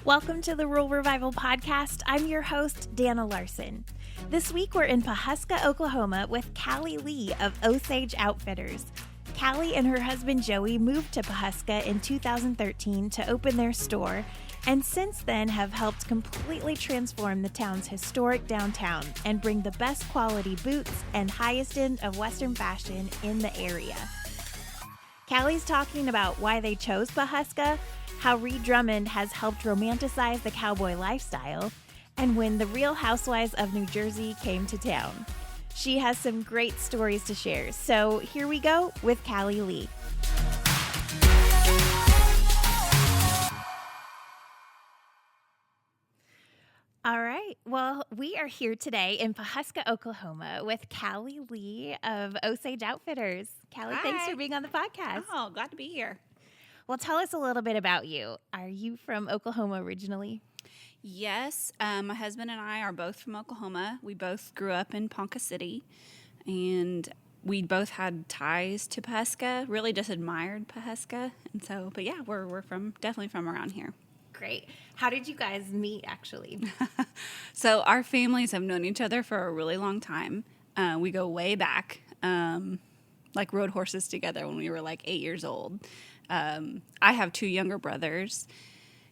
Welcome to the Rural Revival Podcast. I'm your host, Dana Larson. This week we're in Pawhuska, Oklahoma with Callie Lee of Osage Outfitters. Callie and her husband Joey moved to Pawhuska in 2013 to open their store, and since then have helped completely transform the town's historic downtown and bring the best quality boots and highest end of Western fashion in the area. Callie's talking about why they chose Pawhuska, how Ree Drummond has helped romanticize the cowboy lifestyle, and when the Real Housewives of New Jersey came to town. She has some great stories to share, so here we go with Callie Lee. All right, well, we are here today in Pawhuska, Oklahoma with Callie Lee of Osage Outfitters. Callie, Hi. Thanks for being on the podcast. Oh, glad to be here. Well, tell us a little bit about you. Are you from Oklahoma originally? Yes, my husband and I are both from Oklahoma. We both grew up in Ponca City, and we both had ties to Pawhuska, really just admired Pawhuska. And so, but yeah, we're definitely from around here. Great. How did you guys meet, actually? So our families have known each other for a really long time. We go way back, like rode horses together when we were like 8 years old. I have two younger brothers,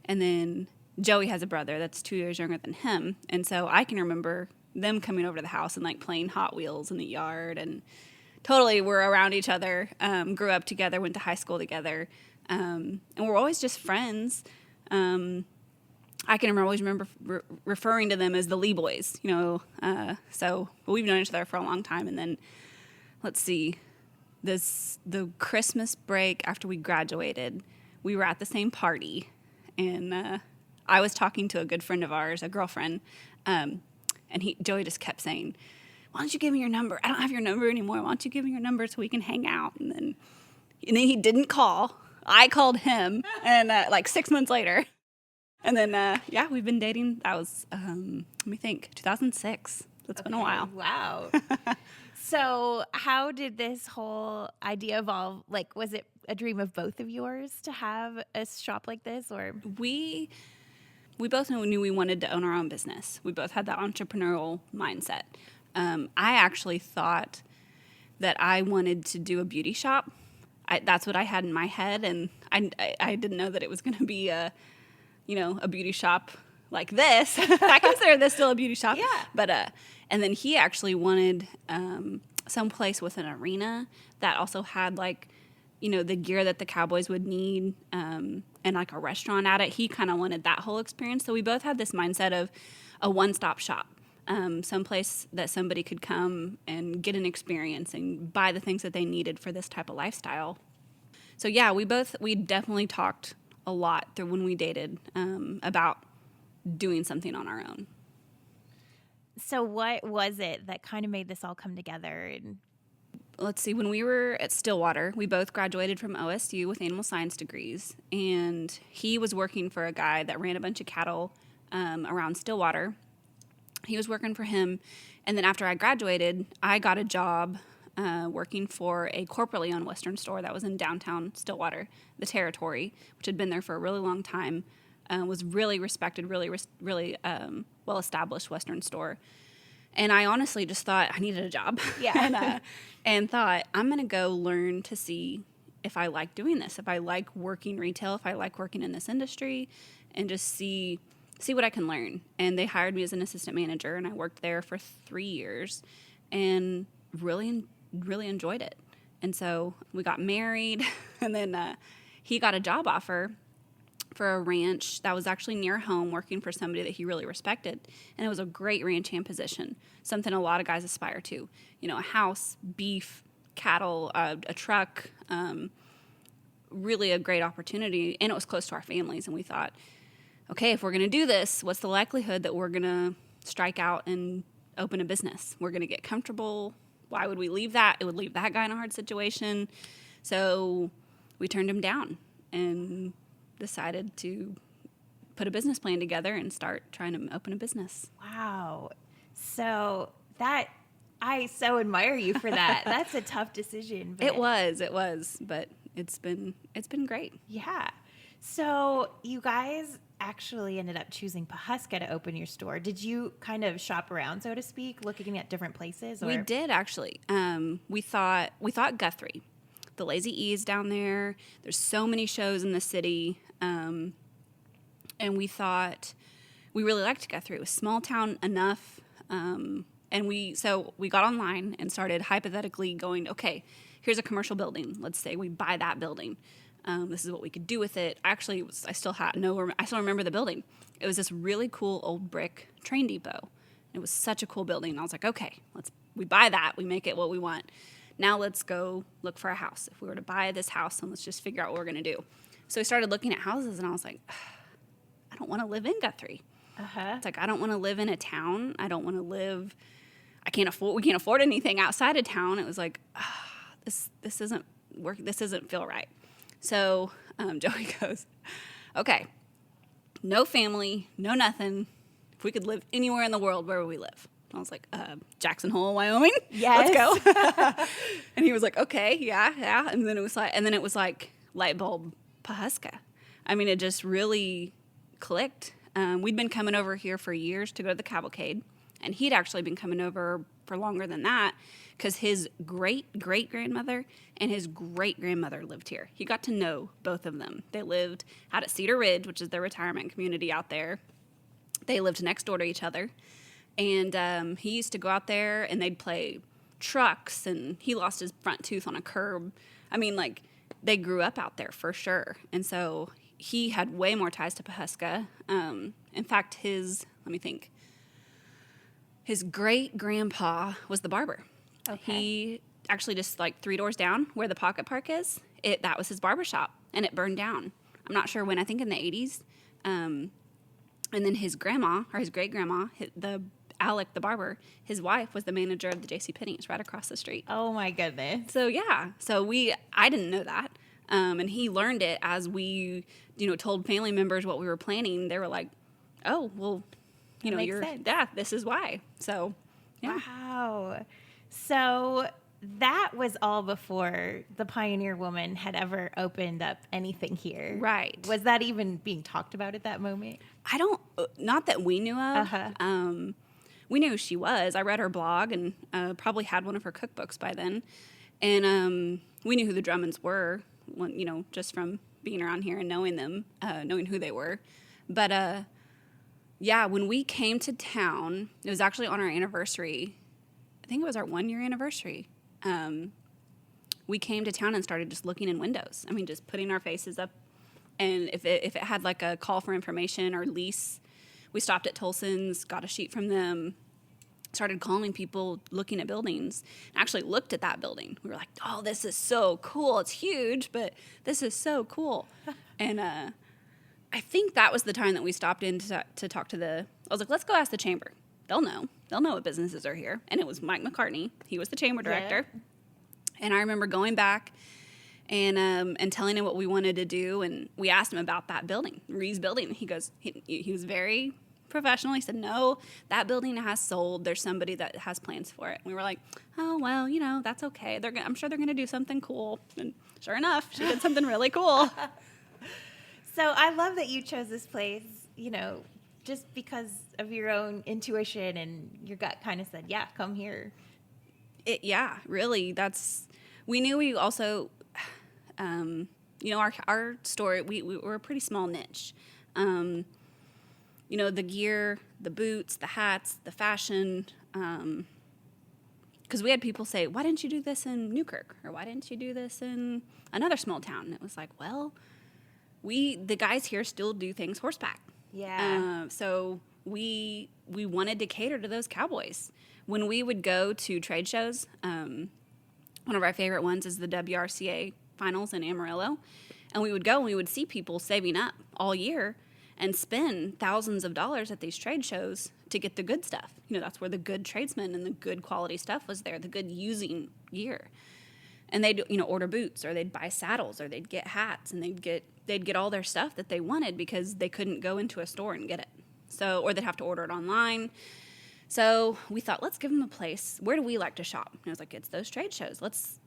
and then Joey has a brother that's 2 years younger than him. And so I can remember them coming over to the house and like playing Hot Wheels in the yard, and totally we're around each other, grew up together, went to high school together, and we're always just friends. I can always remember referring to them as the Lee boys, you know. So we've known each other for a long time. And then, let's see, the Christmas break after we graduated, we were at the same party, and I was talking to a good friend of ours, a girlfriend, and Joey just kept saying, "Why don't you give me your number? I don't have your number anymore. Why don't you give me your number so we can hang out?" And then he didn't call. I called him, and like 6 months later. And then, yeah, we've been dating. That was, let me think, 2006. It's been a while. Wow. So how did this whole idea evolve? Like, was it a dream of both of yours to have a shop like this, or? We both knew we wanted to own our own business. We both had that entrepreneurial mindset. I actually thought that I wanted to do a beauty shop. That's what I had in my head, and I didn't know that it was going to be a beauty shop like this. I consider this still a beauty shop. Yeah. But and then he actually wanted some place with an arena that also had like, the gear that the cowboys would need, and like a restaurant at it. He kind of wanted that whole experience. So we both had this mindset of a one-stop shop, some place that somebody could come and get an experience and buy the things that they needed for this type of lifestyle. So yeah, we definitely talked a lot through when we dated, about doing something on our own. So what was it that kind of made this all come together? And let's see, when we were at Stillwater, we both graduated from OSU with animal science degrees, and he was working for a guy that ran a bunch of cattle around Stillwater. He was working for him, and then after I graduated, I got a job working for a corporately owned Western store that was in downtown Stillwater, the Territory, which had been there for a really long time, was really respected, really well-established Western store. And I honestly just thought I needed a job. Yeah. and thought, I'm going to go learn to see if I like doing this, if I like working retail, if I like working in this industry, and just see what I can learn. And they hired me as an assistant manager, and I worked there for 3 years and really enjoyed it. And so we got married, and then he got a job offer for a ranch that was actually near home, working for somebody that he really respected. And it was a great ranch hand position, something a lot of guys aspire to. A house, beef, cattle, a truck, really a great opportunity. And it was close to our families. And we thought, okay, if we're going to do this, what's the likelihood that we're going to strike out and open a business? We're going to get comfortable. Why would we leave that? It would leave that guy in a hard situation. So we turned him down and decided to put a business plan together and start trying to open a business. Wow. So I so admire you for that. That's a tough decision. But It was, but it's been great. Yeah. So you guys actually ended up choosing Pawhuska to open your store. Did you kind of shop around, so to speak, looking at different places? Or? We did actually. We thought Guthrie, the Lazy E's down there. There's so many shows in the city, and we thought we really liked Guthrie. It was small town enough, and we got online and started hypothetically going, okay, here's a commercial building. Let's say we buy that building. This is what we could do with it. Actually, I still remember the building. It was this really cool old brick train depot. It was such a cool building. And I was like, okay, we buy that. We make it what we want. Now let's go look for a house. If we were to buy this house, then let's just figure out what we're going to do. So we started looking at houses, and I was like, I don't want to live in Guthrie. It's like, I don't want to live in a town. I don't want to live. We can't afford anything outside of town. It was like, this doesn't work. This doesn't feel right. So Joey goes, okay, no family, no nothing. If we could live anywhere in the world, where would we live? And I was like, Jackson Hole, Wyoming. Yes. Let's go. And he was like, okay, yeah. And then it was like light bulb Pawhuska. I mean, it just really clicked. We'd been coming over here for years to go to the cavalcade, and he'd actually been coming over for longer than that because his great-great-grandmother and his great-grandmother lived here. He got to know both of them. They lived out at Cedar Ridge, which is their retirement community out there. They lived next door to each other, and he used to go out there, and they'd play trucks, and he lost his front tooth on a curb. I mean, like, they grew up out there for sure, and so he had way more ties to Pawhuska. In fact, his great-grandpa was the barber. Okay. He actually just like 3 doors down where the Pocket Park is, that was his barber shop, and it burned down. I'm not sure when, I think in the 80s. And then his grandma, or his great-grandma, Alec, the barber, his wife was the manager of the JCPenney's right across the street. Oh, my goodness. So, yeah. I didn't know that. And he learned it as we, told family members what we were planning. They were like, oh, well, makes sense. Yeah, this is why. So, yeah. Wow. So that was all before the Pioneer Woman had ever opened up anything here. Right. Was that even being talked about at that moment? Not that we knew of. We knew who she was. I read her blog and probably had one of her cookbooks by then. And we knew who the Drummonds were, just from being around here and knowing them, knowing who they were. But, yeah, when we came to town, it was actually on our anniversary. I think it was our 1-year anniversary. We came to town and started just looking in windows. I mean, just putting our faces up. And if it had like a call for information or lease, we stopped at Tolson's, got a sheet from them, started calling people, looking at buildings, and actually looked at that building. We were like, oh, this is so cool. It's huge, but this is so cool. And I think that was the time that we stopped in to talk to I was like, let's go ask the chamber. They'll know what businesses are here. And it was Mike McCartney. He was the chamber director. Yeah. And I remember going back and telling him what we wanted to do. And we asked him about that building, Ree's building. He goes, he was very professional. He said, no, that building has sold. There's somebody that has plans for it. And we were like, oh, well, that's okay. I'm sure they're going to do something cool. And sure enough, she did something really cool. So I love that you chose this place, just because of your own intuition and your gut kind of said, yeah, come here. Yeah, really. We knew we also, our store, we were a pretty small niche. The gear, the boots, the hats, the fashion, because we had people say, why didn't you do this in Newkirk? Or why didn't you do this in another small town? And it was like, well, the guys here still do things horseback. Yeah. So we wanted to cater to those cowboys. When we would go to trade shows, one of our favorite ones is the WRCA finals in Amarillo. And we would go and we would see people saving up all year and spend thousands of dollars at these trade shows to get the good stuff. That's where the good tradesmen and the good quality stuff was there, the good using gear. And they'd, order boots, or they'd buy saddles, or they'd get hats, and they'd get all their stuff that they wanted because they couldn't go into a store and get it. So, or they'd have to order it online. So we thought, let's give them a place. Where do we like to shop? And I was like, it's those trade shows. Let's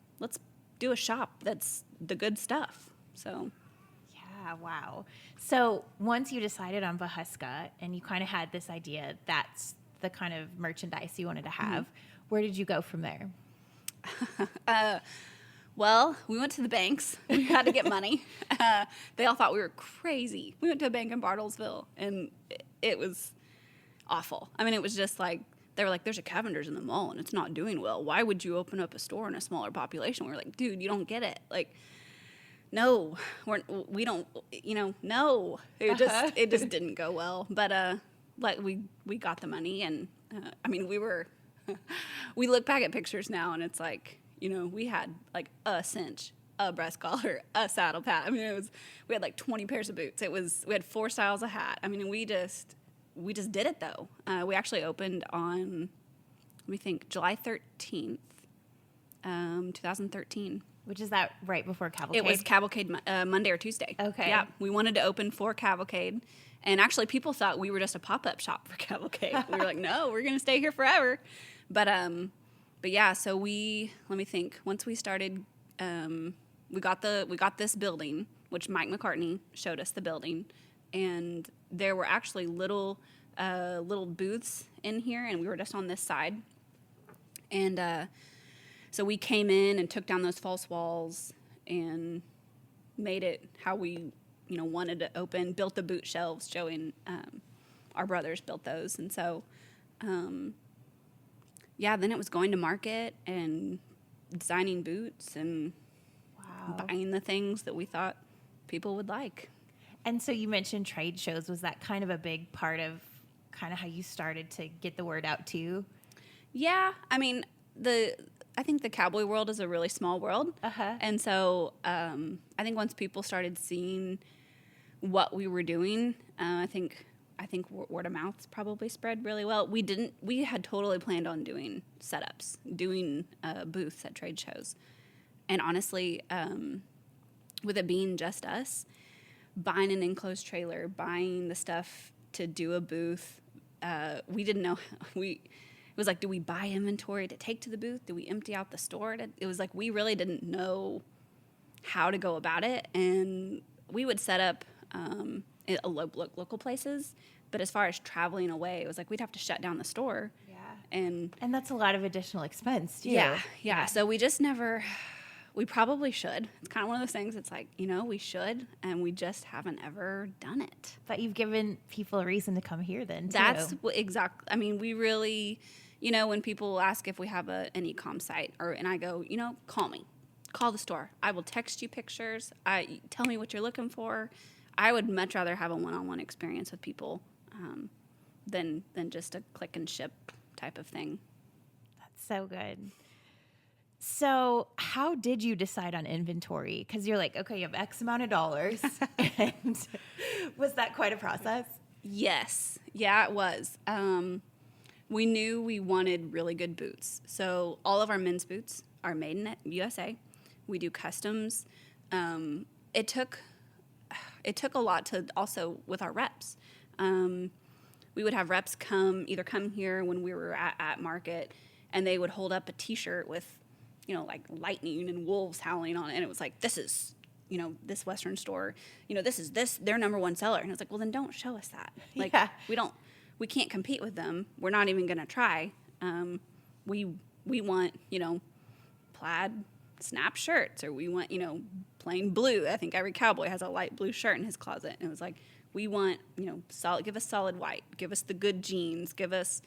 do a shop that's the good stuff. So, Yeah, wow. So once you decided on Pawhuska and you kind of had this idea that's the kind of merchandise you wanted to have, where did you go from there? Well, we went to the banks. We had to get money. They all thought we were crazy. We went to a bank in Bartlesville, and it was awful. I mean, it was just like, they were like, there's a Cavender's in the mall, and it's not doing well. Why would you open up a store in a smaller population? We were like, dude, you don't get it. Like, no, we don't, no. It just didn't go well. But like we got the money, and I mean, we look back at pictures now, and it's like, we had like a cinch, a breast collar, a saddle pad. I mean, we had like 20 pairs of boots. We had 4 styles of hat. I mean, we just did it though. We actually opened on, let me think, July 13th, 2013. Which is that right before Cavalcade? It was Cavalcade Monday or Tuesday. Okay. Yeah, we wanted to open for Cavalcade. And actually, people thought we were just a pop-up shop for Cavalcade. We were like, no, we're going to stay here forever. But yeah, so let me think. Once we started, we got this building, which Mike McCartney showed us the building. And there were actually little booths in here, and we were just on this side. And so we came in and took down those false walls and made it how we, wanted to open, built the boot shelves. Joey and our brothers built those. And so, yeah, then it was going to market and designing boots and buying the things that we thought people would like. And so you mentioned trade shows. Was that kind of a big part of kind of how you started to get the word out too? Yeah. I mean, I think the cowboy world is a really small world. And so I think once people started seeing what we were doing, I think word of mouth probably spread really well. We had totally planned on doing setups, doing booths at trade shows. And honestly, with it being just us, buying an enclosed trailer, buying the stuff to do a booth, we didn't know. It was like, do we buy inventory to take to the booth? Do we empty out the store? It was like we really didn't know how to go about it. And we would set up at local places. But as far as traveling away, it was like we'd have to shut down the store. Yeah. And that's a lot of additional expense, too. Yeah. So we just never... We probably should. It's kind of one of those things. It's like, we should, and we just haven't ever done it. But you've given people a reason to come here then, too. That's exactly. I mean, we really, when people ask if we have an e-com site, and I go, call me. Call the store. I will text you pictures. Tell me what you're looking for. I would much rather have a one-on-one experience with people than just a click and ship type of thing. That's so good. So how did you decide on inventory? Because you're like, okay, you have X amount of dollars. And was that quite a process? Yes. Yeah, it was. We knew we wanted really good boots. So all of our men's boots are made in USA. We do customs. It took a lot to also with our reps. We would have reps come here when we were at market, and they would hold up a T-shirt with, like lightning and wolves howling on it. And it was like, this is, this Western store, this is their number one seller. And I was like, well, then don't show us that. Like, we can't compete with them. We're not even going to try. We want, plaid snap shirts, or we want, plain blue. I think every cowboy has a light blue shirt in his closet. And it was like, we want, solid, give us solid white, give us the good jeans, give us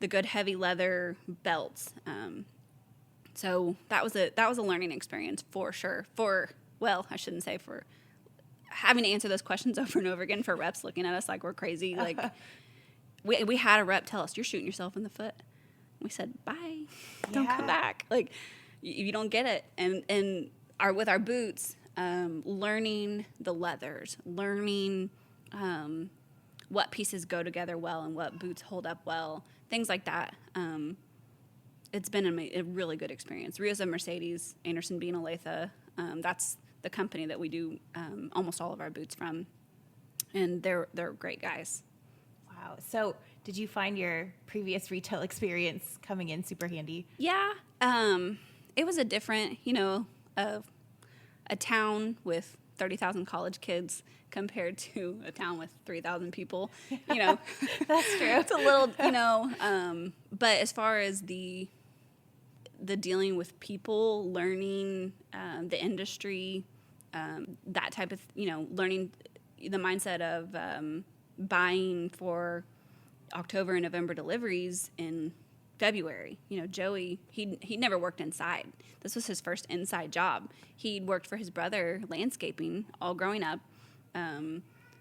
the good heavy leather belts. So that was a learning experience for sure. I shouldn't say for having to answer those questions over and over again, for reps looking at us like we're crazy. Like we had a rep tell us, "You're shooting yourself in the foot." We said, "Bye, don't come back." Like you don't get it. And with our boots, learning the leathers, learning what pieces go together well and what boots hold up well, things like that. It's been a really good experience. Rio's a Mercedes, Anderson Bean Olathe. That's the company that we do almost all of our boots from, and they're great guys. Wow. So did you find your previous retail experience coming in super handy? Yeah. It was a different, a town with 30,000 college kids compared to a town with 3,000 people. You know, That's true. it's a little, you know. But as far as the dealing with people, learning the industry, that type of, you know, learning the mindset of buying for October and November deliveries in February. You know, Joey, he never worked inside. This was his first inside job. He'd worked for his brother landscaping all growing up,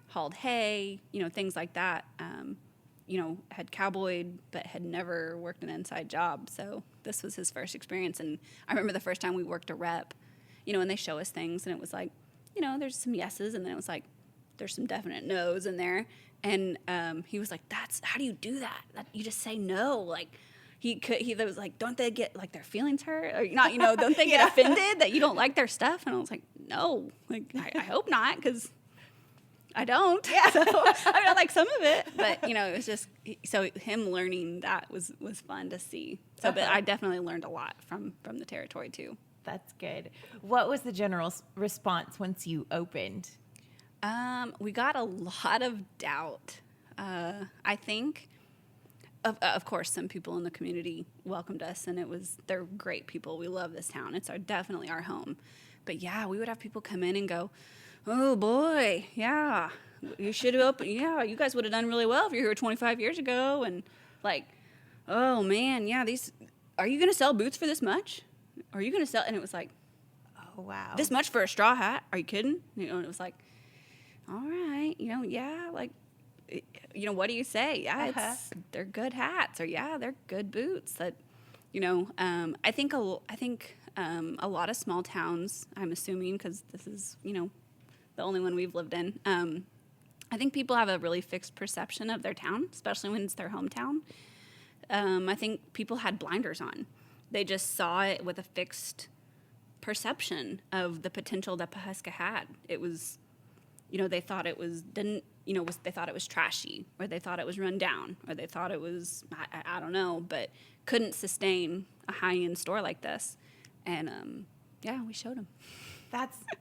hauled hay, you know, things like that. You know, had cowboyed, but had never worked an inside job. So this was his first experience. And I remember the first time we worked a rep, you know, and they show us things, and it was like, you know, there's some yeses, and then it was like, there's some definite no's in there. And he was like, how do you do that? You just say no. Like, he was like, don't they get, like, their feelings hurt? Or not, you know, don't they get offended that you don't like their stuff? And I was like, no, like, I hope not, because I don't. Yeah. So, I mean, I like some of it, but, you know, it was just, so him learning that was fun to see. So, but I definitely learned a lot from the territory, too. That's good. What was the general response once you opened? We got a lot of doubt. I think, of course, some people in the community welcomed us, and they're great people. We love this town. It's definitely our home. But yeah, we would have people come in and go, oh boy, yeah, you should have opened. Yeah, you guys would have done really well if you were here 25 years ago. And like, oh man, yeah, are you going to sell boots for this much? Are you going to sell? And it was like, oh wow, this much for a straw hat? Are you kidding? You know, and it was like, all right, you know, yeah, like, you know, what do you say? Yeah, they're good hats, or yeah, they're good boots. That, you know, I think a lot of small towns, I'm assuming, because this is, you know, the only one we've lived in. I think people have a really fixed perception of their town, especially when it's their hometown. I think people had blinders on. They just saw it with a fixed perception of the potential that Pawhuska had. It was, you know, they thought it was they thought it was trashy, or they thought it was run down, or they thought it was, I don't know, but couldn't sustain a high-end store like this. And yeah, we showed them.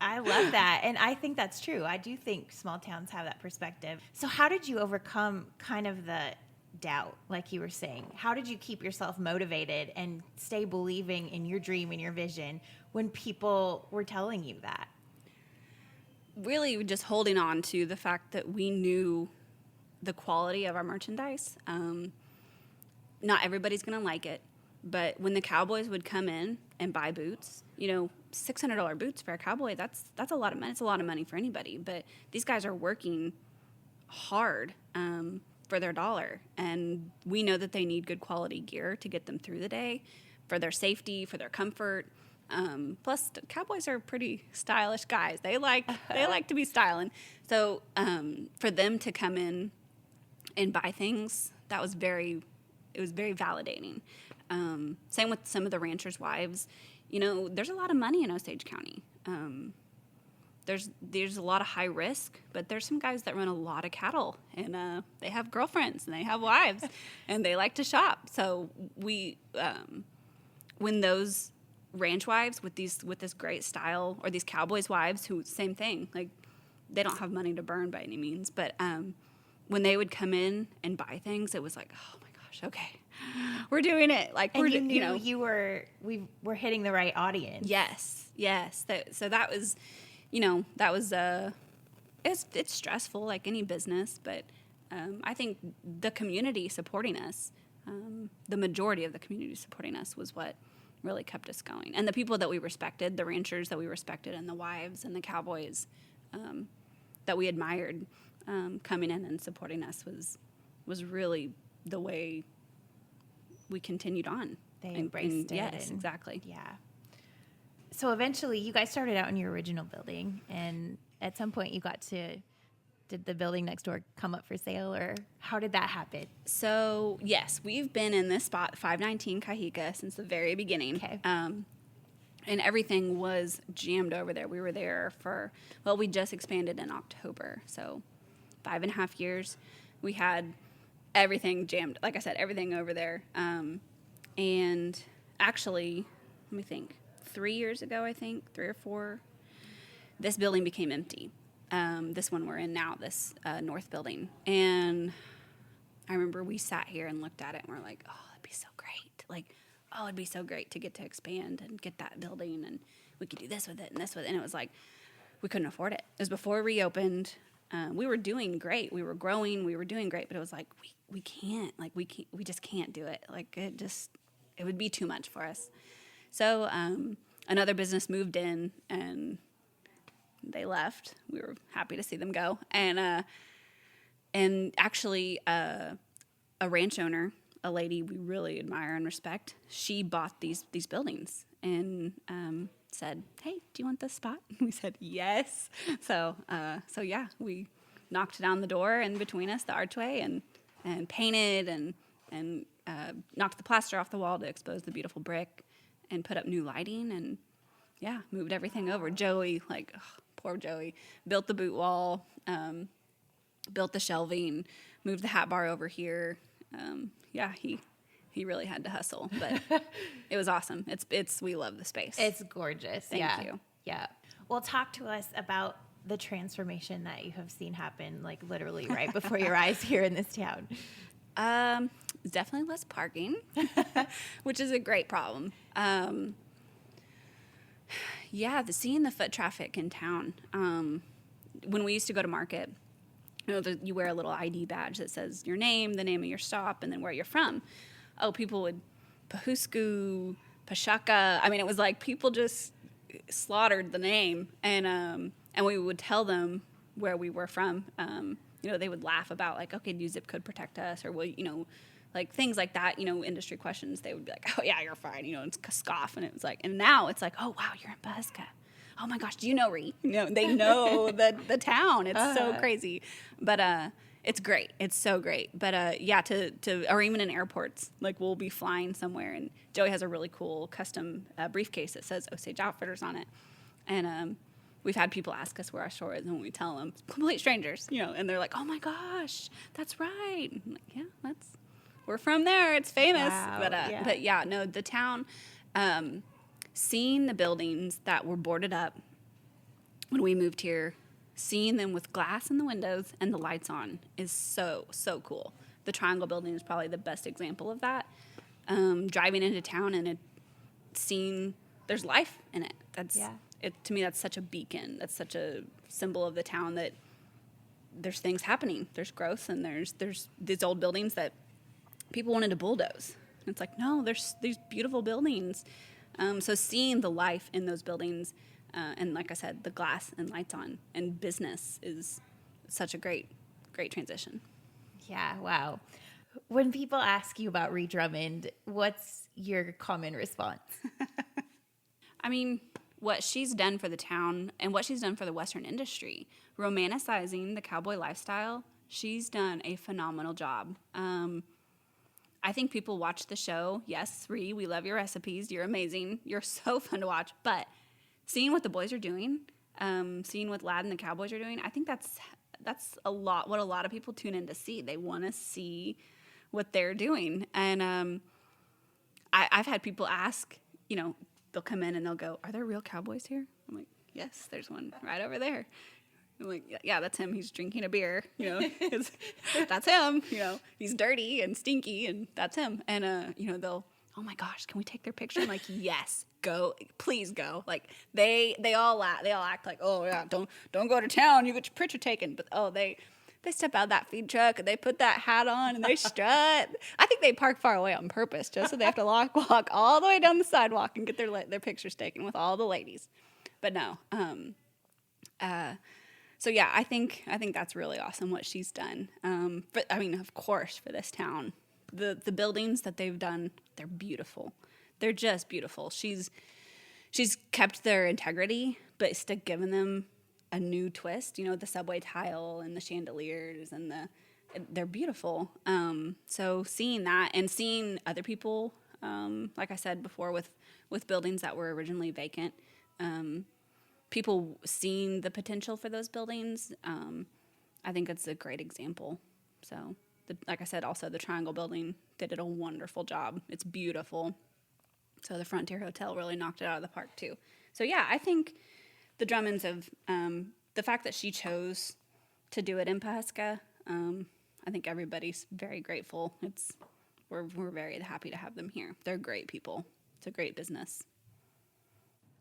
I love that. And I think that's true. I do think small towns have that perspective. So how did you overcome kind of the doubt, like you were saying? How did you keep yourself motivated and stay believing in your dream and your vision when people were telling you that? Really just holding on to the fact that we knew the quality of our merchandise. Not everybody's going to like it, but when the cowboys would come in and buy boots, you know, $600 boots for a cowboy, that's a lot of money. It's a lot of money for anybody, but these guys are working hard for their dollar, and we know that they need good quality gear to get them through the day, for their safety, for their comfort. Plus, cowboys are pretty stylish guys. They like to be styling. So for them to come in and buy things, it was very validating. Same with some of the ranchers' wives. You know, there's a lot of money in Osage County. There's a lot of high risk, but there's some guys that run a lot of cattle, and they have girlfriends and they have wives, and they like to shop. So we, when those ranch wives with this great style, or these cowboys' wives who, same thing, like, they don't have money to burn by any means, but when they would come in and buy things, it was like, oh my gosh, okay, we're doing it. Like, and we were hitting the right audience. Yes. So that was, it's stressful like any business, but I think the community supporting us, the majority of the community supporting us, was what really kept us going. And the people that we respected, the ranchers that we respected, and the wives and the cowboys that we admired, coming in and supporting us was really the way we continued on. They embraced it. Yes, exactly. Yeah. So eventually you guys started out in your original building, and at some point did the building next door come up for sale, or how did that happen? So, yes, we've been in this spot, 519 Kahika, since the very beginning. Okay. And everything was jammed over there. We were there we just expanded in October. So 5.5 years. We had everything jammed. Like I said, everything over there. And actually, let me think. 3 years ago, I think, 3 or 4, this building became empty. This one we're in now, this north building. And I remember we sat here and looked at it and we're like, oh, it'd be so great. Like, oh, it'd be so great to get to expand and get that building, and we could do this with it and this with it. And it was like, we couldn't afford it. It was before it reopened. We were doing great. We were growing. We were doing great. But it was like, we can't. Like, we just can't do it. Like, it would be too much for us. So another business moved in, and they left. We were happy to see them go. And actually, a ranch owner, a lady we really admire and respect, she bought these buildings and said, hey, do you want this spot? We said, yes. So yeah, we knocked down the door in between us, the archway, and painted and knocked the plaster off the wall to expose the beautiful brick and put up new lighting, and yeah, moved everything over. Joey, poor Joey, built the boot wall, built the shelving, moved the hat bar over here. Yeah, he really had to hustle, but it was awesome. We love the space. It's gorgeous. Thank you. Yeah. Well, talk to us about the transformation that you have seen happen, like literally right before your eyes here in this town. Definitely less parking, which is a great problem. Yeah, seeing the foot traffic in town. When we used to go to market, you wear a little ID badge that says your name, the name of your stop, and then where you're from. Oh, people would Pawhuska, Pawhuska. I mean, it was like people just slaughtered the name, and we would tell them where we were from. They would laugh about like, okay, do zip code protect us, or like things like that. Industry questions. They would be like, oh yeah, you're fine. It's scoff, and it was like, and now it's like, oh wow, you're in Pawhuska. Oh my gosh, do you know Ree? They know the town. It's so crazy, but it's great. It's so great. But yeah, or even in airports, like we'll be flying somewhere, and Joey has a really cool custom briefcase that says Osage Outfitters on it, and we've had people ask us where our store is, and when we tell them, complete strangers, and they're like, oh my gosh, that's right. I'm like, yeah, we're from there. It's famous. Wow, but yeah, no, the town. Seeing the buildings that were boarded up when we moved here, seeing them with glass in the windows and the lights on is so, so cool. The Triangle building is probably the best example of that. Driving into town and seeing there's life in it. To me, that's such a beacon. That's such a symbol of the town that there's things happening. There's growth, and there's these old buildings that people wanted to bulldoze. And it's like, no, there's these beautiful buildings. So seeing the life in those buildings, and like I said, the glass and lights on and business is such a great, great transition. Yeah, wow. When people ask you about Ree Drummond, what's your common response? I mean, what she's done for the town and what she's done for the Western industry, romanticizing the cowboy lifestyle, she's done a phenomenal job. I think people watch the show. Yes, Ree, we love your recipes. You're amazing. You're so fun to watch. But seeing what the boys are doing, seeing what Lad and the Cowboys are doing, I think that's what a lot of people tune in to see. They want to see what they're doing. And I've had people ask, they'll come in and they'll go, are there real cowboys here? I'm like, yes, there's one right over there. I'm like, yeah, that's him. He's drinking a beer, that's him, he's dirty and stinky, and that's him. And, they'll, oh my gosh, can we take their picture? I'm like, yes, go, please go. Like they all act like, oh yeah, don't go to town. You get your picture taken. But they step out of that feed truck and they put that hat on and they strut. I think they park far away on purpose just so they have to walk all the way down the sidewalk and get their pictures taken with all the ladies. But no, so yeah, I think that's really awesome what she's done. But I mean, of course, for this town, the buildings that they've done, they're beautiful. They're just beautiful. She's kept their integrity, but still given them a new twist. The subway tile and the chandeliers and they're beautiful. So seeing that and seeing other people, like I said before, with buildings that were originally vacant. People seeing the potential for those buildings, I think it's a great example. So, like I said, also the Triangle building, they did a wonderful job. It's beautiful. So the Frontier Hotel really knocked it out of the park too. So yeah, I think the Drummonds have, the fact that she chose to do it in Pawhuska, I think everybody's very grateful. We're very happy to have them here. They're great people. It's a great business.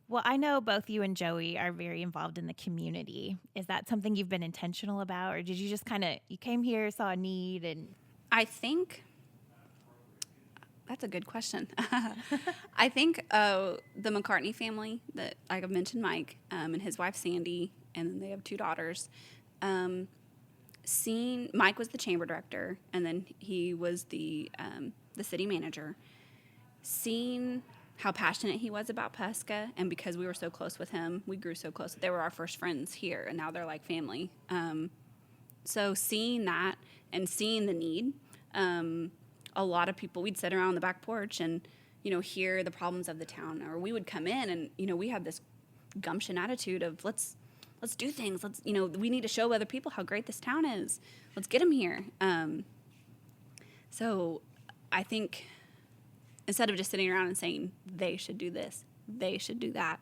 Well, I know both you and Joey are very involved in the community. Is that something you've been intentional about, or did you just you came here, saw a need, and... I think that's a good question. I think the McCartney family, that like I've mentioned, Mike and his wife Sandy, and then they have 2 daughters. Mike was the chamber director, and then he was the city manager. Seeing how passionate he was about Pawhuska, and because we were so close with him, we grew so close. They were our first friends here, and now they're like family. So seeing that and seeing the need, a lot of people, we'd sit around on the back porch and, hear the problems of the town, or we would come in and, we have this gumption attitude of let's do things. We need to show other people how great this town is. Let's get them here. So I think instead of just sitting around and saying they should do this, they should do that,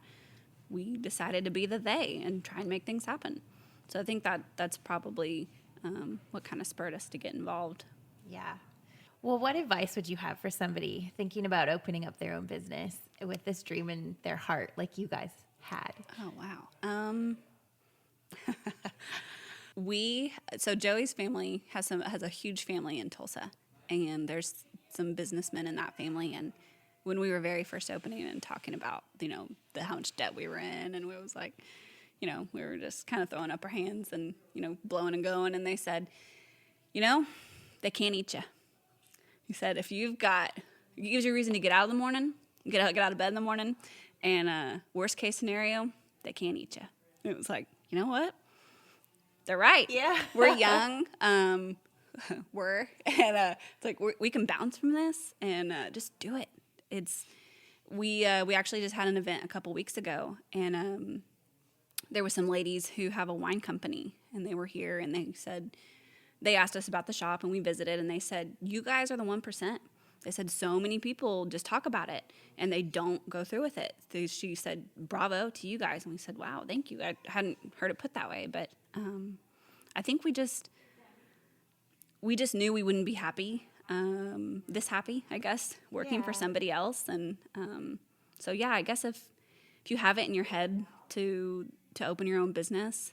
we decided to be the they and try and make things happen. So I think that's probably what kind of spurred us to get involved. Yeah. Well, what advice would you have for somebody thinking about opening up their own business with this dream in their heart like you guys had? Oh, wow. So Joey's family has a huge family in Tulsa, and there's some businessmen in that family. And when we were very first opening and talking about, how much debt we were in, and we was like, we were just kind of throwing up our hands and, blowing and going. And they said, they can't eat you. He said, if it gives you a reason to get out of the morning, get out of bed in the morning, and worst case scenario, they can't eat you. And it was like, you know what? They're right. Yeah. We're young. And it's like we can bounce from this and just do it. We actually just had an event a couple weeks ago, and there were some ladies who have a wine company, and they were here, and they asked us about the shop, and we visited, and they said, you guys are the 1%. They said so many people just talk about it, and they don't go through with it. She said, bravo to you guys. And we said, wow, thank you. I hadn't heard it put that way, but I think we just knew we wouldn't be happy, this happy, I guess, working for somebody else. And so, yeah, I guess if you have it in your head to open your own business,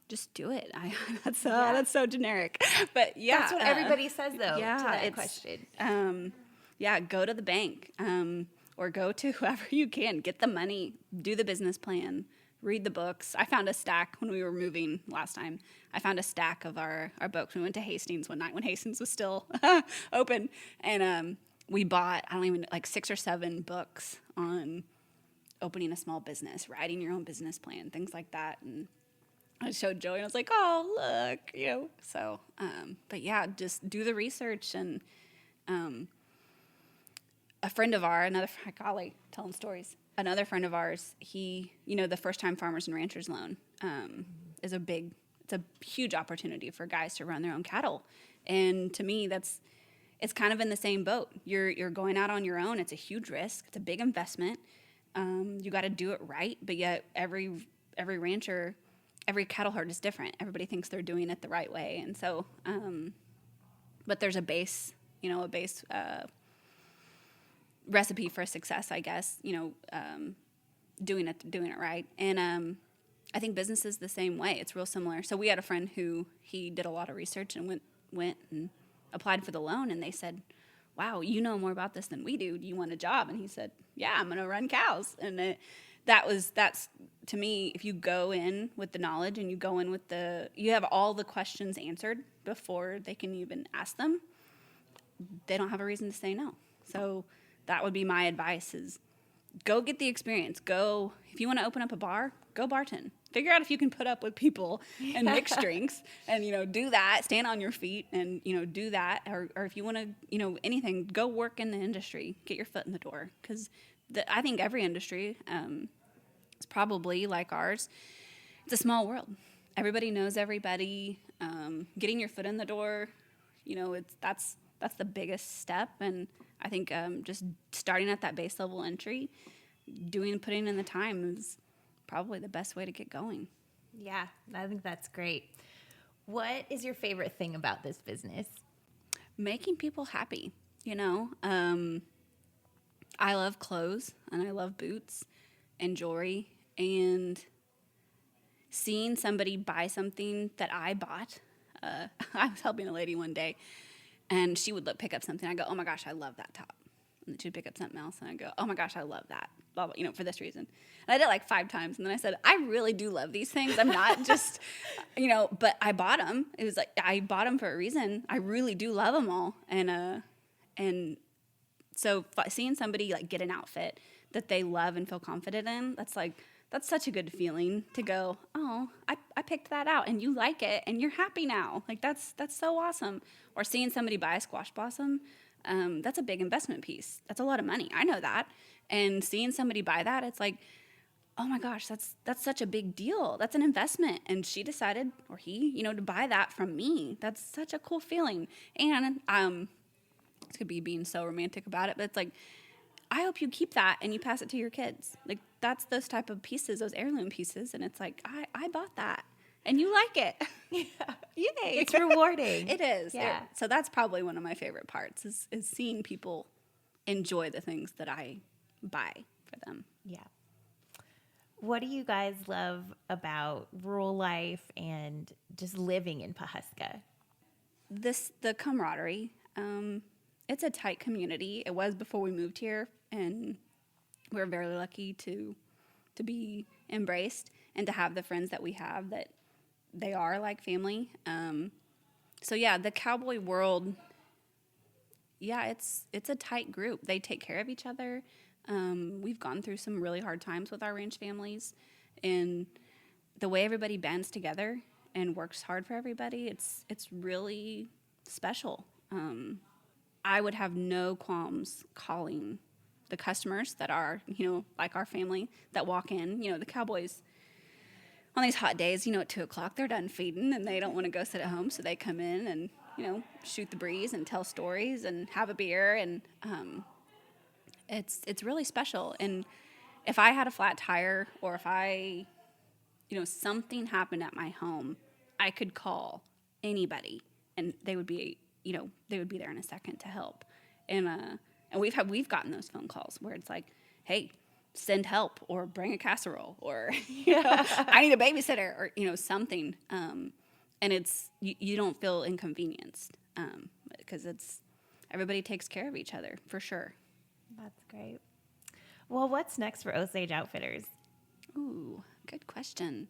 just do it. That's so generic, but yeah, that's what everybody says though. Yeah, to that question. Go to the bank, or go to whoever you can. Get the money, do the business plan, read the books. I found a stack when we were moving last time. I found a stack of our books. We went to Hastings one night when Hastings was still open, and we bought 6 or 7 books on opening a small business, writing your own business plan, things like that, and I showed Joey, and I was like, oh, look, So, but yeah, just do the research. And a friend of ours, Callie, telling stories, another friend of ours, he, the first-time farmers and ranchers loan it's a huge opportunity for guys to run their own cattle. And to me, it's kind of in the same boat. You're going out on your own. It's a huge risk. It's a big investment. You got to do it right, but yet every rancher, every cattle herd is different. Everybody thinks they're doing it the right way. And so, but there's a base recipe for success, I guess, doing it right. And I think business is the same way. It's real similar. So we had a friend who he did a lot of research and went and applied for the loan, and they said, wow, you know more about this than we do. Do you want a job? And he said, yeah, I'm going to run cows. And that's to me, if you go in with the knowledge and you go in with you have all the questions answered before they can even ask them, they don't have a reason to say no. So that would be my advice: is go get the experience. Go, if you want to open up a bar, go bartend. Figure out if you can put up with people and mix drinks, and do that. Stand on your feet and do that. Or if you want to anything, go work in the industry. Get your foot in the door, because I think every industry is probably like ours. It's a small world. Everybody knows everybody. Getting your foot in the door, that's the biggest step. And I think just starting at that base level entry, putting in the time probably the best way to get going. Yeah, I think that's great. What is your favorite thing about this business? Making people happy, you know. I love clothes and I love boots and jewelry, and seeing somebody buy something that I bought. I was helping a lady one day, and she would pick up something. I go, "Oh my gosh, I love that top." And then she'd pick up something else, and I go, "Oh my gosh, I love that." Blah, blah, for this reason. And I did it like 5 times, and then I said, "I really do love these things. I'm not just, but I bought them. It was like I bought them for a reason. I really do love them all." And so seeing somebody like get an outfit that they love and feel confident in, that's such a good feeling to go, "Oh, I picked that out and you like it and you're happy now." Like that's so awesome. Or seeing somebody buy a squash blossom, that's a big investment piece. That's a lot of money. I know that. And seeing somebody buy that, it's like, "Oh my gosh, that's such a big deal. That's an investment." And she decided, or he, to buy that from me. That's such a cool feeling. And it could be being so romantic about it, but it's like, I hope you keep that and you pass it to your kids. Like that's those type of pieces, those heirloom pieces. And it's like, I bought that and you like it. Yeah. Yay. It's rewarding. It is. Yeah. So that's probably one of my favorite parts is seeing people enjoy the things that I buy for them. Yeah. What do you guys love about rural life and just living in Pawhuska? The camaraderie. It's a tight community. It was before we moved here, and we're very lucky to be embraced and to have the friends that we have that they are like family. So yeah, the cowboy world, yeah, it's a tight group. They take care of each other. We've gone through some really hard times with our ranch families, and the way everybody bands together and works hard for everybody, it's really special. I would have no qualms calling the customers that are, like our family that walk in, the cowboys on these hot days, at 2:00, they're done feeding and they don't want to go sit at home. So they come in and, shoot the breeze and tell stories and have a beer. And it's really special. And if I had a flat tire or if I, something happened at my home, I could call anybody and they would be there in a second to help. And we've gotten those phone calls where it's like, "Hey, send help," or "Bring a casserole," or "I need a babysitter," or something. And it's you don't feel inconvenienced because everybody takes care of each other for sure. That's great. Well, what's next for Osage Outfitters? Ooh, good question.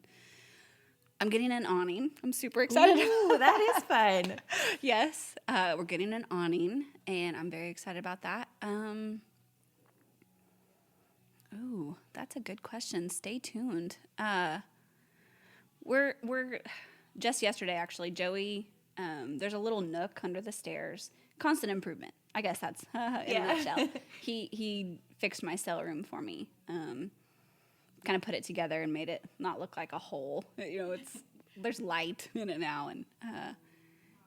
I'm getting an awning. I'm super excited. Ooh, that is fun. Yes, we're getting an awning, and I'm very excited about that. Ooh, that's a good question. Stay tuned. We're just yesterday actually. Joey, there's a little nook under the stairs. Constant improvement. I guess that's in a nutshell. He fixed my cell room for me. Kind of put it together and made it not look like a hole. There's light in it now, and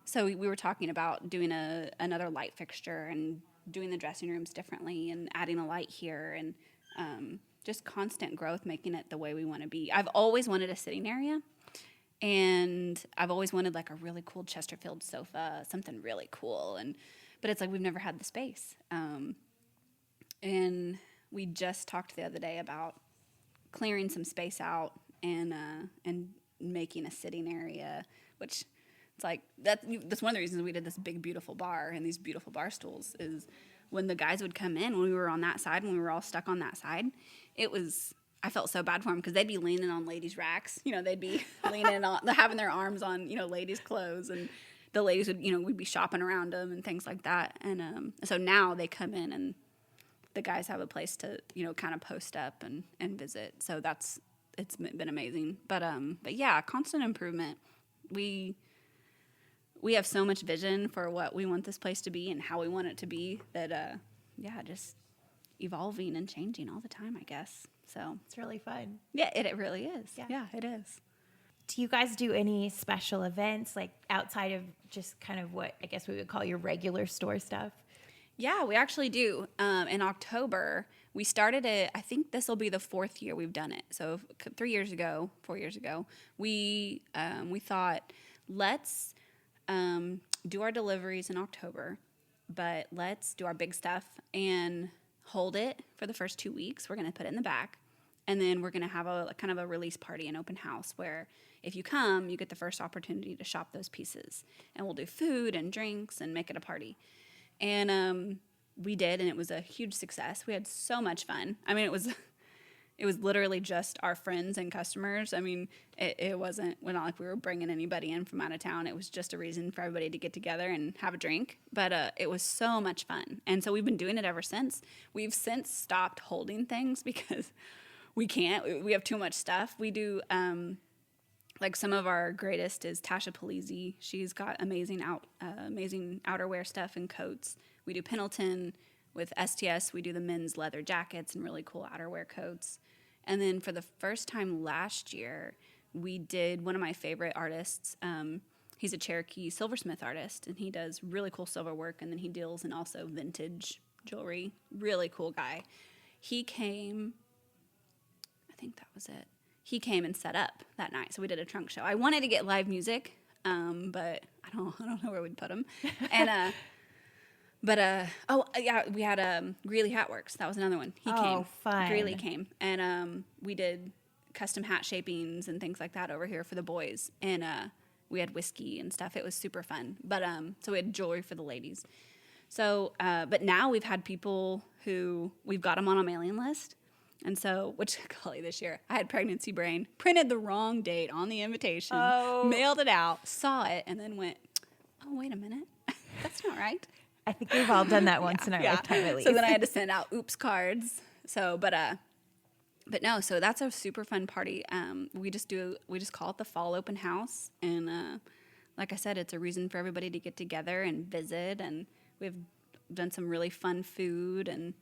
so we were talking about doing another light fixture and doing the dressing rooms differently and adding a light here and just constant growth, making it the way we want to be. I've always wanted a sitting area, and I've always wanted like a really cool Chesterfield sofa, something really cool, but it's like we've never had the space. And we just talked the other day about clearing some space out and making a sitting area, which it's like that's one of the reasons we did this big beautiful bar and these beautiful bar stools is when the guys would come in, when we were on that side, when we were all stuck on that side, I felt so bad for them because they'd be leaning on ladies' racks. They'd be leaning on, having their arms on, ladies' clothes, and the ladies would, we'd be shopping around them and things like that. And so now they come in and the guys have a place to, kind of post up and visit. So it's been amazing. But yeah, constant improvement. We have so much vision for what we want this place to be and how we want it to be that, just evolving and changing all the time, I guess. So it's really fun. Yeah, it really is. Yeah, it is. Do you guys do any special events like outside of just kind of what I guess we would call your regular store stuff? Yeah, we actually do. In October, we started it. I think this will be the 4th year we've done it. So 4 years ago, we thought, let's do our deliveries in October, but let's do our big stuff and hold it for the first 2 weeks. We're going to put it in the back, and then we're going to have a kind of a release party, an open house, where if you come, you get the first opportunity to shop those pieces, and we'll do food and drinks and make it a party. And we did, and it was a huge success. We had so much fun. I mean, it was literally just our friends and customers. I mean, we're not like we were bringing anybody in from out of town. It was just a reason for everybody to get together and have a drink. But it was so much fun. And so we've been doing it ever since. We've since stopped holding things because we can't. We have too much stuff. We do, like some of our greatest is Tasha Polizzi. She's got amazing outerwear stuff and coats. We do Pendleton. With STS, we do the men's leather jackets and really cool outerwear coats. And then for the first time last year, we did one of my favorite artists. He's a Cherokee silversmith artist, and he does really cool silver work, and then he deals in also vintage jewelry. Really cool guy. He came, I think that was it. He came and set up that night, so we did a trunk show. I wanted to get live music, but I don't know where we'd put him. And we had Greeley Hat Works. That was another one. He came. Fun. Greeley came, and we did custom hat shapings and things like that over here for the boys. And we had whiskey and stuff. It was super fun. But so we had jewelry for the ladies. So, but now we've had people who we've got them on a mailing list. And so, which golly, this year I had pregnancy brain, printed the wrong date on the invitation, mailed it out, saw it, and then went, oh, wait a minute, that's not right. I think we've all done that once in our lifetime, at least. So then I had to send out oops cards. So, but no, so that's a super fun party. We just call it the fall open house. And like I said, it's a reason for everybody to get together and visit. And we've done some really fun food. And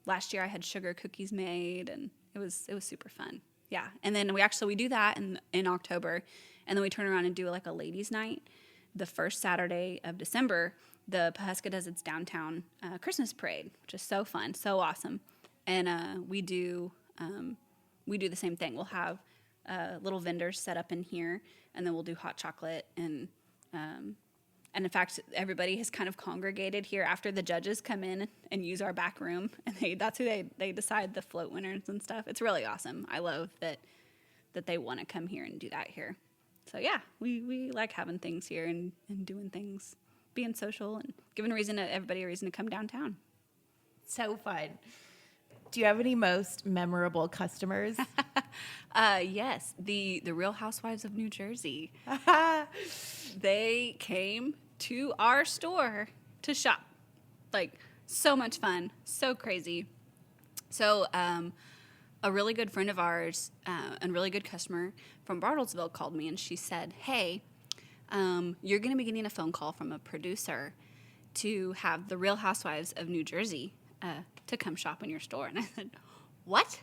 last year I had sugar cookies made, and it was super fun. Yeah. And then we do that in October. And then we turn around and do like a ladies' night the first Saturday of December. The Pawhuska does its downtown Christmas parade, which is so fun, so awesome. And we do the same thing. We'll have little vendors set up in here, and then we'll do hot chocolate. And in fact, everybody has kind of congregated here after the judges come in and use our back room, and that's who they decide the float winners and stuff. It's really awesome. I love that they want to come here and do that here. So yeah, we like having things here and doing things, being social and giving everybody a reason to come downtown. So fun. Do you have any most memorable customers? Yes, the Real Housewives of New Jersey. They came to our store to shop. Like, so much fun, so crazy. So a really good friend of ours and really good customer from Bartlesville called me, and she said, hey, you're going to be getting a phone call from a producer to have the Real Housewives of New Jersey to come shop in your store. And I said, what?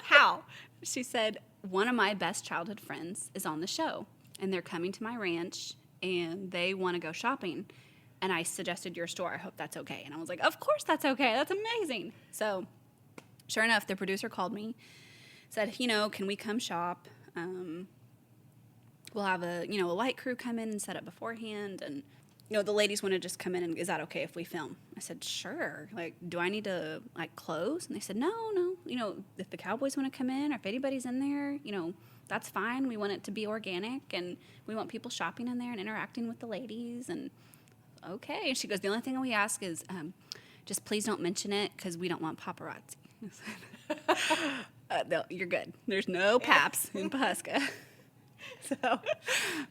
How? She said, one of my best childhood friends is on the show, and they're coming to my ranch, and they want to go shopping. And I suggested your store. I hope that's okay. And I was like, of course that's okay. That's amazing. So sure enough, the producer called me, said, can we come shop? We'll have a light crew come in and set up beforehand. And, the ladies want to just come in, and is that okay if we film? I said, sure. Like, do I need to, close? And they said, no. If the cowboys want to come in or if anybody's in there, that's fine. We want it to be organic, and we want people shopping in there and interacting with the ladies. And okay. And she goes, the only thing we ask is just please don't mention it because we don't want paparazzi. No, you're good. There's no paps in Pawhuska.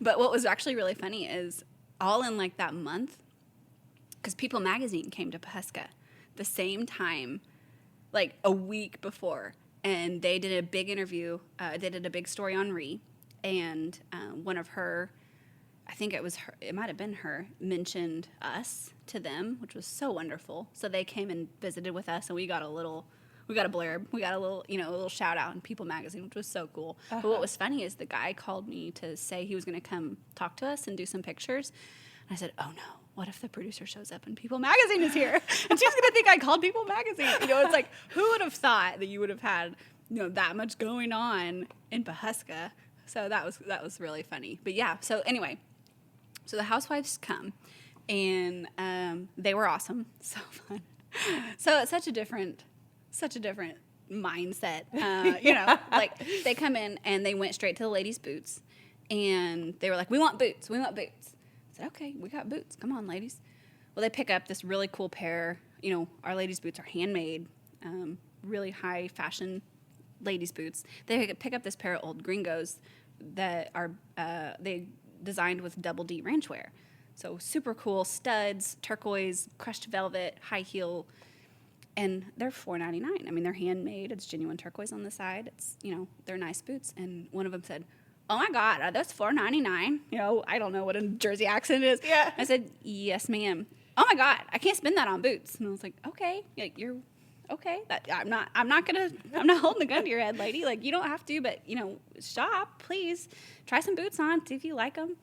But what was actually really funny is all in that month, because People Magazine came to Pawhuska the same time, a week before, and they did a big interview. They did a big story on Ree, and one of her, I think it might have been her, mentioned us to them, which was so wonderful. So they came and visited with us, and we got a blurb. We got a little shout out in People Magazine, which was so cool. Uh-huh. But what was funny is the guy called me to say he was going to come talk to us and do some pictures. And I said, oh no, what if the producer shows up and People Magazine is here? And she's going to think I called People Magazine. You know, it's like, who would have thought that you would have had, you know, that much going on in Pawhuska? So that was really funny. But yeah, so anyway, so the Housewives come, and they were awesome. So fun. So it's such a different mindset. You know, like they come in and they went straight to the ladies' boots, and they were like, we want boots. I said, okay, we got boots. Come on, ladies. Well, they pick up this really cool pair. You know, our ladies' boots are handmade, really high fashion ladies' boots. They pick up this pair of old gringos that are they designed with double D ranch wear. So super cool studs, turquoise, crushed velvet, high heel, and they're $4.99. I mean, they're handmade. It's genuine turquoise on the side. It's, you know, they're nice boots. And one of them said, oh my God, are those $4.99? You know, I don't know what a Jersey accent is. Yeah. I said, yes, ma'am. Oh my God, I can't spend that on boots. And I was like, okay, like you're okay. I'm not holding the gun to your head, lady. Like, you don't have to, but you know, shop, please. Try some boots on, see if you like them.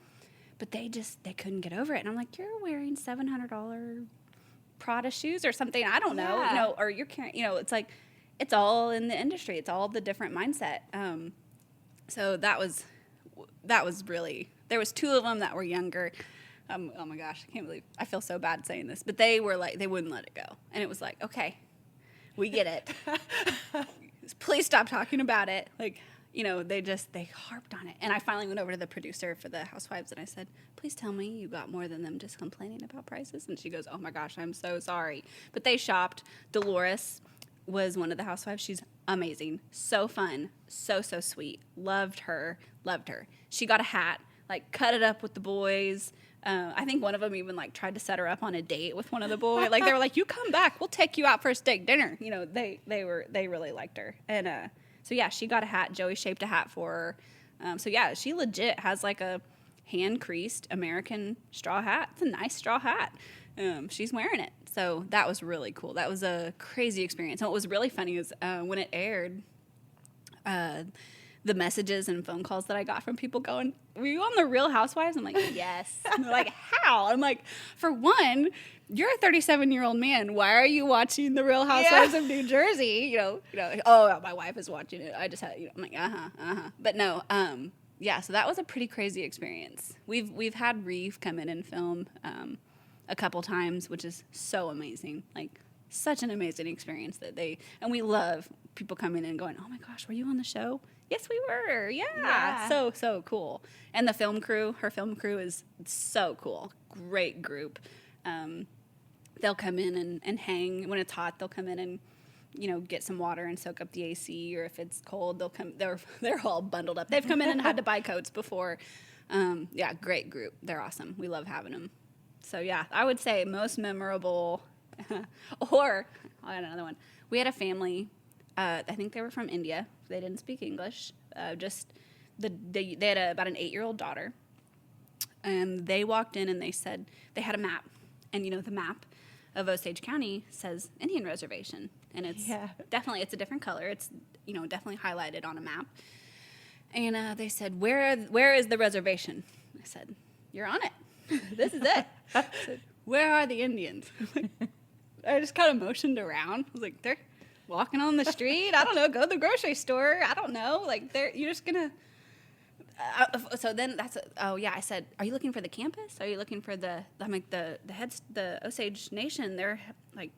But they couldn't get over it. And I'm like, you're wearing $700 Prada shoes or something. I don't know, you know, or you're carrying, you know, it's like, it's all in the industry. It's all the different mindset. So that was really, there was two of them that were younger. Oh my gosh, I can't believe, I feel so bad saying this, but they were like, they wouldn't let it go. And it was like, okay, we get it. Please stop talking about it. Like, you know, they harped on it. And I finally went over to the producer for the Housewives and I said, please tell me you got more than them just complaining about prices. And she goes, oh my gosh, I'm so sorry. But they shopped. Dolores was one of the Housewives. She's amazing. So fun. So sweet. Loved her. She got a hat, like cut it up with the boys. I think one of them even like tried to set her up on a date with one of the boys. Like they were like, you come back, we'll take you out for a steak dinner. You know, they really liked her. And so yeah, she got a hat. Joey shaped a hat for her. So yeah, she legit has like a hand creased American straw hat. It's a nice straw hat. She's wearing it. So that was really cool. That was a crazy experience. And what was really funny is when it aired, the messages and phone calls that I got from people going, were you on The Real Housewives? I'm like, yes. And they're like, how? I'm like, for one, you're a 37-year-old man. Why are you watching The Real Housewives of New Jersey? You know, oh, my wife is watching it. I just had, you know, I'm like, But no, yeah, so that was a pretty crazy experience. We've had Ree come in and film a couple times, which is so amazing. Like, such an amazing experience and we love people coming in and going, oh my gosh, were you on the show? Yes, we were. Yeah. So cool. And her film crew is so cool. Great group. They'll come in and hang when it's hot. They'll come in and, you know, get some water and soak up the AC, or if it's cold, they'll come. They're all bundled up. They've come in and had to buy coats before. Yeah, great group. They're awesome. We love having them. So yeah, I would say most memorable. Or I had another one. We had a family. I think they were from India. They didn't speak English. They had about an 8-year-old daughter, and they walked in and they said they had a map, and you know the map of Osage County says Indian Reservation, and it's definitely, it's a different color. It's, you know, definitely highlighted on a map. And they said, where is the reservation? I said, you're on it. This is it. I said, where are the Indians? I just kind of motioned around. I was like, they're walking on the street. I don't know. Go to the grocery store. I don't know. Like, you're just gonna. So then I said, are you looking for the campus? Are you looking for the Osage Nation? They're like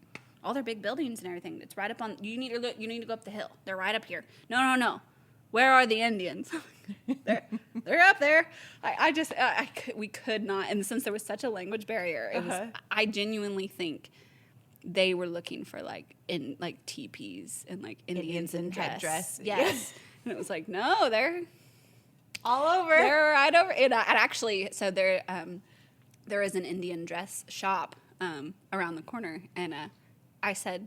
all their big buildings and everything. It's right up on. You need to go up the hill. They're right up here. No. Where are the Indians? They're up there. We could not. And since there was such a language barrier, it was. I genuinely think they were looking for in teepees and Indians in headdress. Yes. And it was like, no, they're all over. They're right over. And actually, so there is an Indian dress shop around the corner, and I said,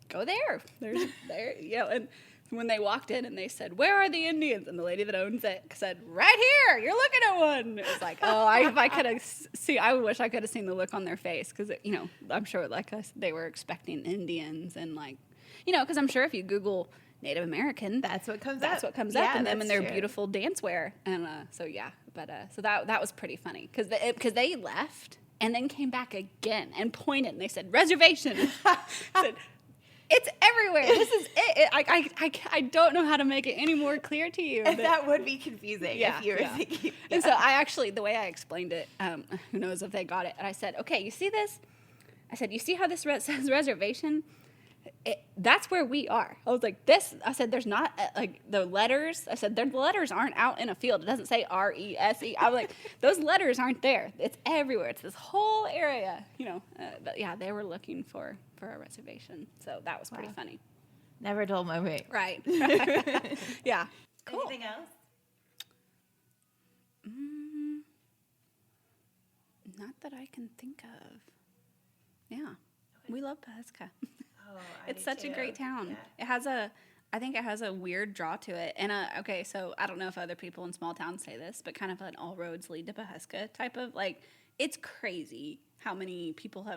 go there. There's there, you know. And when they walked in and they said, where are the Indians? And the lady that owns it said, right here. You're looking at one. It was like, oh, if I could have seen, I wish I could have seen the look on their face, because you know, I'm sure they were expecting Indians and because I'm sure if you Google Native American, that's what comes up in them and their beautiful dance wear. And so that was pretty funny because they left and then came back again and pointed, and they said, reservation. I said, it's everywhere. This is it. I don't know how to make it any more clear to you. That would be confusing if you were thinking. Yeah. And so the way I explained it, who knows if they got it. And I said, okay, you see this? I said, you see how this says reservation? That's where we are. I was like, I said, there's not, like, the letters. I said, the letters aren't out in a field. It doesn't say R-E-S-E. I was like, those letters aren't there. It's everywhere. It's this whole area, But, yeah, they were looking for a reservation. So that was pretty funny. Never a dull moment. Right. Yeah. Cool. Anything else? Not that I can think of. Yeah. We love Pawhuska. Oh, it's such a great town. Yeah. I think it has a weird draw to it. And, okay, so I don't know if other people in small towns say this, but kind of an all roads lead to Pawhuska type of, like, it's crazy how many people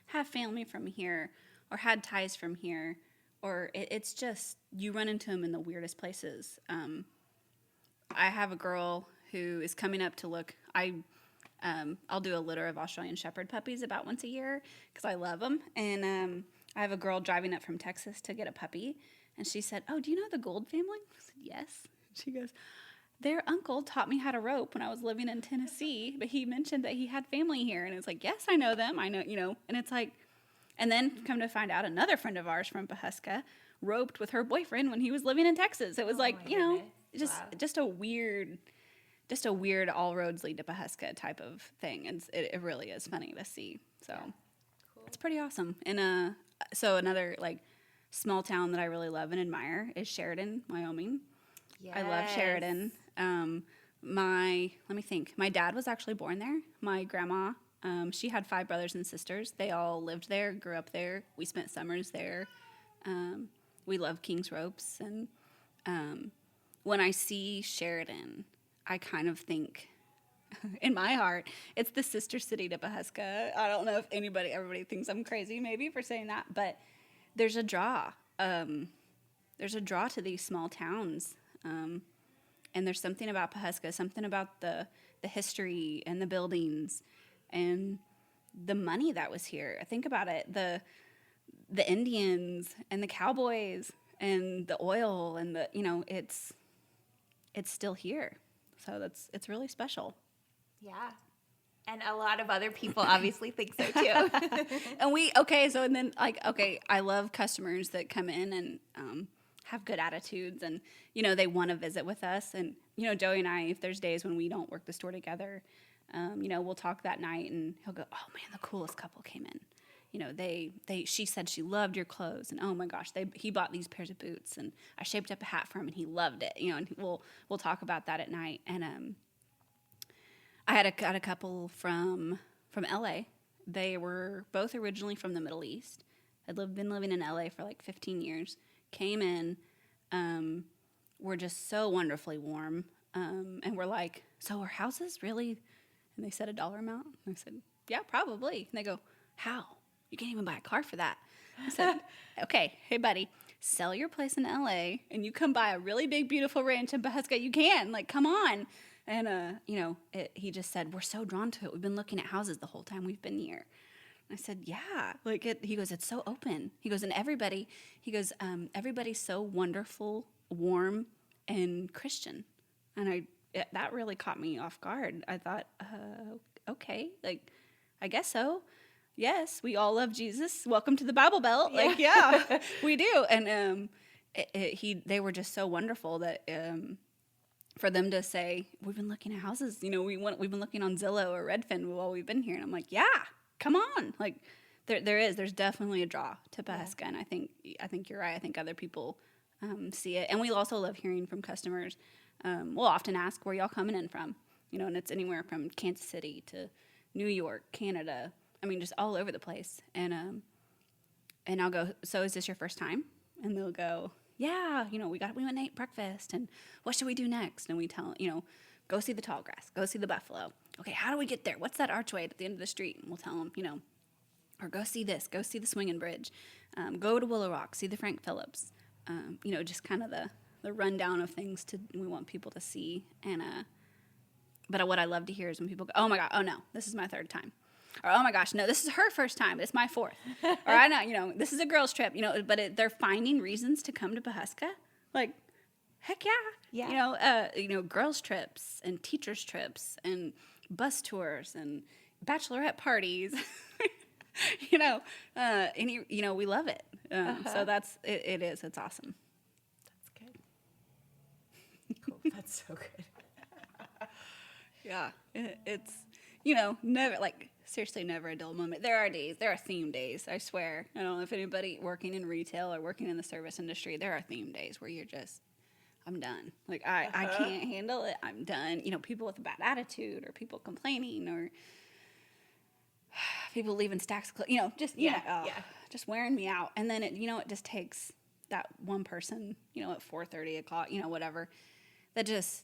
have family from here or had ties from here, or it's just, you run into them in the weirdest places. I have a girl who is coming up to look, I'll do a litter of Australian Shepherd puppies about once a year because I love them. And I have a girl driving up from Texas to get a puppy. And she said, oh, do you know the Gold family? I said, yes. She goes, their uncle taught me how to rope when I was living in Tennessee. But he mentioned that he had family here. And it's like, yes, I know them. I know, And it's like, and then come to find out another friend of ours from Pawhuska roped with her boyfriend when he was living in Texas. It was just a weird all roads lead to Pawhuska type of thing. And it really is funny to see. So cool. It's pretty awesome. And so another like small town that I really love and admire is Sheridan, Wyoming. Yes. I love Sheridan. Let me think. My dad was actually born there. My grandma, she had 5 brothers and sisters. They all lived there, grew up there. We spent summers there. We love King's Ropes. And when I see Sheridan, I kind of think, in my heart, it's the sister city to Pawhuska. I don't know if everybody thinks I'm crazy maybe for saying that, but there's a draw. There's a draw to these small towns. And there's something about Pawhuska, something about the history and the buildings and the money that was here. I think about it, the Indians and the cowboys and the oil and it's still here. So it's really special. Yeah. And a lot of other people obviously think so too. And I love customers that come in and have good attitudes and, they want to visit with us. And, Joey and I, if there's days when we don't work the store together, we'll talk that night and he'll go, oh man, the coolest couple came in. She said she loved your clothes, and oh my gosh, he bought these pairs of boots, and I shaped up a hat for him, and he loved it. And we'll talk about that at night. And I had a couple from LA. They were both originally from the Middle East. Had been living in LA for like 15 years. Came in, were just so wonderfully warm, and we're like, so are houses really? And they said a dollar amount. And I said, yeah, probably. And they go, how? You can't even buy a car for that. I said, okay, hey, buddy, sell your place in L.A. and you come buy a really big, beautiful ranch in Pawhuska. You can. Like, come on. And, he just said, we're so drawn to it. We've been looking at houses the whole time we've been here. And I said, yeah. He goes, it's so open. He goes, and everybody's so wonderful, warm, and Christian. And that really caught me off guard. I thought, okay, like, I guess so. Yes, we all love Jesus. Welcome to the Bible Belt. Yeah. Like, yeah, we do. And they were just so wonderful that for them to say, we've been looking at houses. We've been looking on Zillow or Redfin while we've been here. And I'm like, yeah, come on. Like, there's definitely a draw to Pawhuska. Yeah. And I think you're right. I think other people see it. And we also love hearing from customers. We'll often ask, where y'all coming in from? And it's anywhere from Kansas City to New York, Canada. I mean, just all over the place. And I'll go, so is this your first time? And they'll go, yeah, we went and ate breakfast, and what should we do next? And we tell, go see the tall grass, go see the buffalo. Okay, how do we get there? What's that archway at the end of the street? And we'll tell them, or go see this, go see the swinging bridge, go to Willow Rock, see the Frank Phillips. Just kind of the rundown of things we want people to see. And but what I love to hear is when people go, oh my God, oh no, this is my third time. Or, oh my gosh, no, this is her first time. It's my fourth. Or I know, this is a girls' trip, but they're finding reasons to come to Pawhuska. Like, heck yeah. Yeah. Girls' trips and teachers' trips and bus tours and bachelorette parties. We love it. So that's, it is. It's awesome. That's good. Cool. That's so good. Yeah. It's, never, like, seriously, never a dull moment. There are theme days, I swear. I don't know if anybody working in retail or working in the service industry, there are theme days where you're just, I'm done. Like, I can't handle it. I'm done. People with a bad attitude or people complaining or people leaving stacks of clothes, just wearing me out. And then it just takes that one person, at 4:30 o'clock, whatever, that just,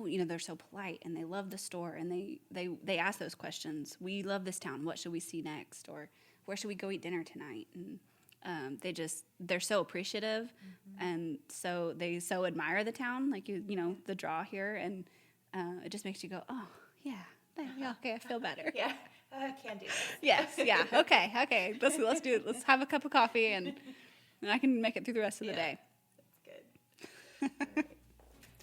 they're so polite and they love the store and they ask those questions. We love this town. What should we see next? Or where should we go eat dinner tonight? And they're so appreciative. Mm-hmm. And so they so admire the town, like, the draw here. And it just makes you go, oh, yeah, okay, I feel better. Yeah, I can do this. Yes, yeah, okay. Let's do it. Let's have a cup of coffee and I can make it through the rest of the day. That's good.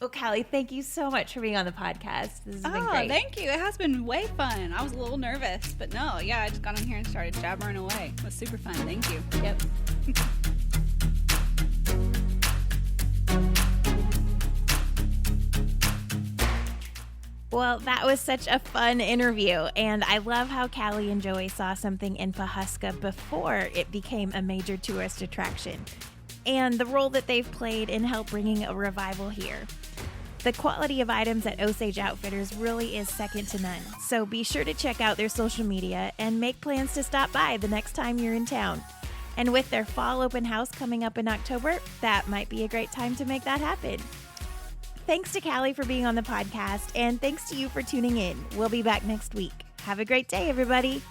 Well, Callie, thank you so much for being on the podcast. This has been great. Thank you. It has been way fun. I was a little nervous, but no, I just got on here and started jabbering away. It was super fun. Thank you. Yep. Well, that was such a fun interview, and I love how Callie and Joey saw something in Pawhuska before it became a major tourist attraction, and the role that they've played in help bringing a revival here. The quality of items at Osage Outfitters really is second to none, so be sure to check out their social media and make plans to stop by the next time you're in town. And with their fall open house coming up in October, that might be a great time to make that happen. Thanks to Callie for being on the podcast, and thanks to you for tuning in. We'll be back next week. Have a great day, everybody.